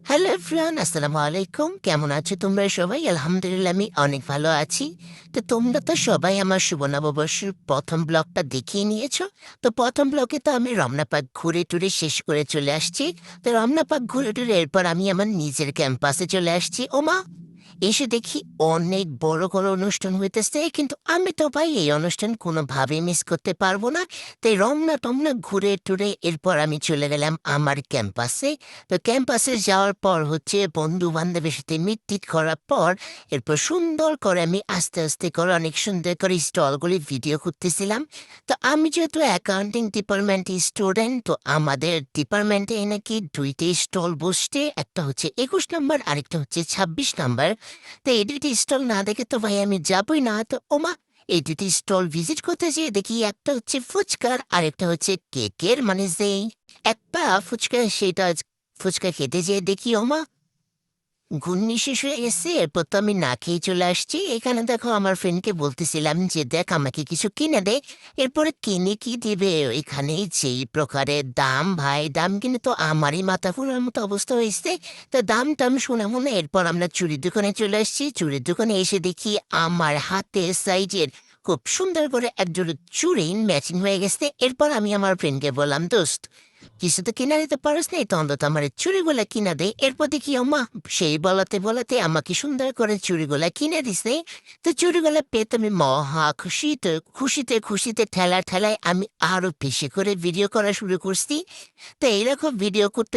Hello everyone, আসসালামু আলাইকুম। কেমন আছো তোমরা সবাই? আলহামদুলিল্লাহ আমি অনেক ভালো আছি। তো তোমরা তো সবাই আমার শুভ নববর্ষের ১ম ব্লগটা দেখিয়ে নিয়েছো। তো ১ম ব্লগে তো আমি রমনা পার্ক ঘুরে-টুরে শেষ করে চলে আসছি। তো রমনা পার্ক ঘুরে-টুরে এরপর আমি আমার নিজের ক্যাম্পাসে চলে আসছি। ওমা! এসে দেখি অনেক বড় করে অনুষ্ঠান হইতেছে, কিন্তু আমি তো ভাই এই অনুষ্ঠান কোনোভাবেই মিস করতে পারবো না। তাই রমনা-টমনা ঘুরে-টুরে এরপর আমি চলে গেলাম আমার ক্যাম্পাসে। তো ক্যাম্পাসে যাওয়ার পর হচ্ছে বন্ধু-বান্ধবের সাথে মিট-টিট করার পর এরপর সুন্দর করে আমি আস্তে, আস্তে করে অনেক সুন্দর করে স্টলগুলি ভিডিও করতেছিলাম। তো আমি যেহেতু অ্যাকাউন্টিং ডিপার্টমেন্টের স্টুডেন্ট, তো আমাদের ডিপার্টমেন্টে নাকি ২ টি স্টল বসছে। একটা হচ্ছে ২১ নাম্বার, আরেকটা হচ্ছে ২৬ নাম্বার। তো এই ২ টি স্টল না দেখে তো ভাই আমি যাবোই না। তো ওমা! এই ২ টি স্টল ভিজিট করতে যেয়ে দেখি একটা হচ্ছে ফুচকার, আরেকটা হচ্ছে কেকের। মানে যেই একটা ফুচকা সেটা ফুচকা খেতে যেয়ে দেখি ওমা! ঘুগনি শেষ হয়ে গেছে। এরপর তো আমি না খেয়েই চলে আসছি। এখানে দেখো আমার ফ্রেন্ডকে বলতেছিলাম যে, "দেখ আমাকে কিছু কিনে দে।" এরপরে কিনে কি দিবে? এখানে যেই প্রকারের দাম ভাই, দাম কিনে তো আমারই মাথা ঘোরার মতো অবস্থা হইছে। তো দাম-টাম শোনা-মনে এরপর আমরা চুড়ির দোকানে চলে আসছি। চুড়ির দোকানে এসে দেখি আমার হাতের সাইজের খুব সুন্দর করে একজোড়া চুড়ি ম্যাচিং হয়ে গেছে। এরপর আমি আমার ফ্রেন্ডকে বললাম, "দোস্ত, কিছু তো কিনা দিতে পারিস নাই, তো অন্তত আমার এই চুড়িগুলা কিনা দে।" এরপর দেখি ওমা! সেই বলাতে আমাকে সুন্দর করে চুড়িগুলা কিনে দিছে। তো চুড়িগুলা পেয়ে তো আমি মহা খুশিতে ঠেলায় আমি আরো বেশি করে ভিডিও করা শুরু করছি। তো এইরকম ভিডিও করতে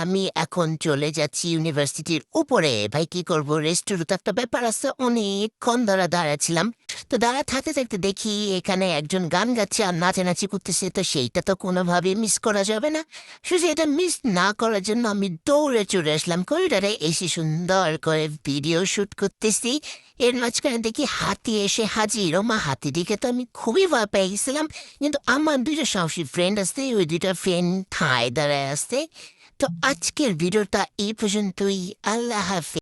আমি এখন চলে যাচ্ছি ইউনিভার্সিটির উপরে। ভাই কি করব? রেস্টুরেন্টে তো একটা ব্যাপার আছে, অনেকক্ষণ ধরে দাঁড়ায় ছিলাম। তো দাঁড়ায় থাকতে দেখি এখানে একজন গান গাচ্ছে আর নাচানাচি করতেছে। তো সেইটা তো কোনোভাবেই মিস করা যাবে না। শুধু এটা মিস না করার জন্য আমি দৌড়ে চলে আসলাম করিডোরে। এসে সুন্দর করে ভিডিও শুট করতেছি। এর মাঝখানে দেখি হাতি এসে হাজির। ওমা! হাতিটিকে তো আমি খুবই ভয় পেয়ে গেছিলাম। কিন্তু আমার ২ টা সাহসী ফ্রেন্ড আছে, ওই ২ টা ফ্রেন্ড ঠায় দাঁড়ায় আছে। তো আজকের ভিডিওটা এই পর্যন্তই। আল্লাহ হাফেজ।